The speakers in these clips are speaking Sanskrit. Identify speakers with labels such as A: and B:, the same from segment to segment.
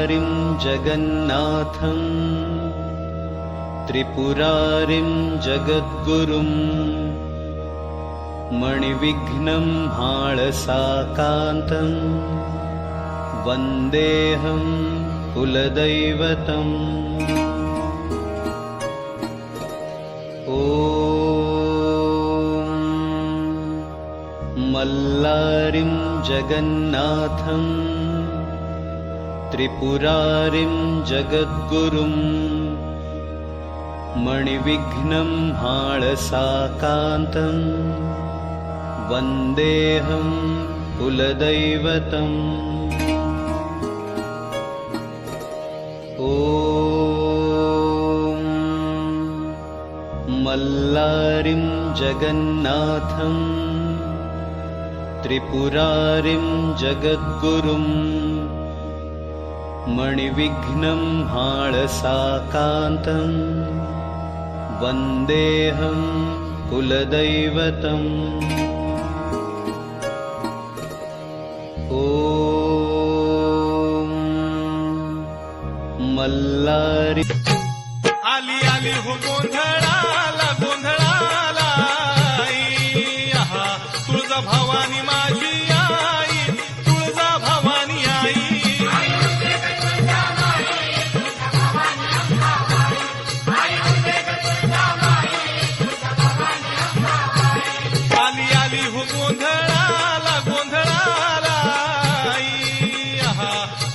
A: मल्लारिं जगन्नाथं त्रिपुरारिं जगद्गुरुं मणिविघ्नं हाळसाकान्तं वन्देऽहं कुलदैवतम्। मल्लारिं जगन्नाथं त्रिपुरारिं जगद्गुरुं मणिविघ्नं हाळसाकान्तं वन्देऽहं कुलदैवतम्। मल्लारिं जगन्नाथं त्रिपुरारिं जगद्गुरुं मणिविघ्नं हाळसाकान्तं वन्देऽहं कुलदैवतम्। मल्लारि
B: आली आली हो गोंधळाला गोंधळाला तुळजा भवानी माझी आई, तुळजा भवानी आई। आली आली हो गोंधळाला गोंधळाला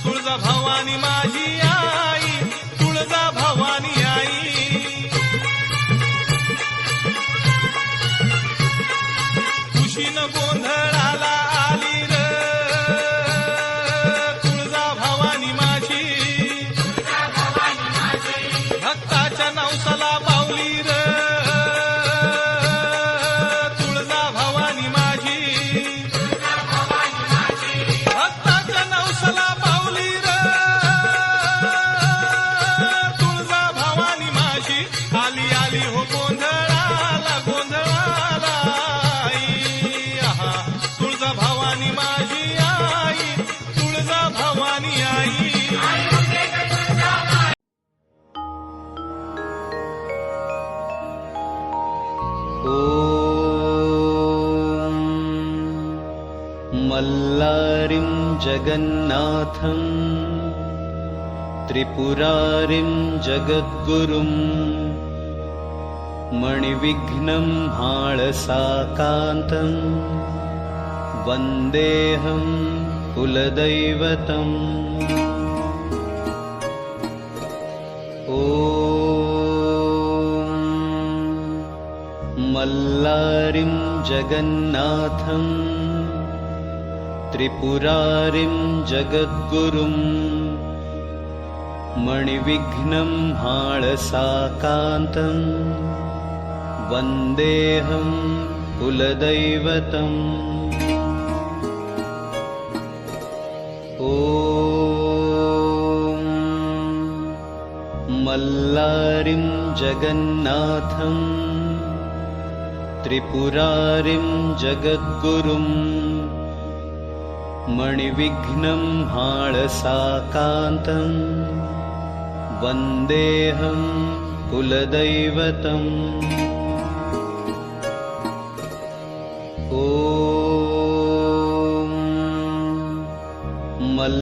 B: तुळजा भवानी माझी आई, तुळजा भवानी आई। खुशीनं गोंधळाला आली र तुळजा भवानी माझी, भक्ताच्या नवसाला पावली र तुळजा भवानी माझी, भक्ताच्या नवसाला पावली र तुळजा भवानी माझी। आली आली हो गोंधळाला गोंधळाला तुळजा भवानी माझी आई, तुळजा भवानी आई।
A: मल्लारिं जगन्नाथं त्रिपुरारिं जगद्गुरुं मणिविघ्नं हाळसाकान्तं वन्देऽहं कुलदैवतम्। मल्लारिं जगन्नाथं त्रिपुरारिं जगद्गुरुं मणिविघ्नं हाळसाकान्तं वन्देऽहं कुलदैवतम्। मल्लारिं जगन्नाथं त्रिपुरारिं जगद्गुरुं मणिविघ्नं हाळसाकान्तं वन्देऽहं कुलदैवतम्।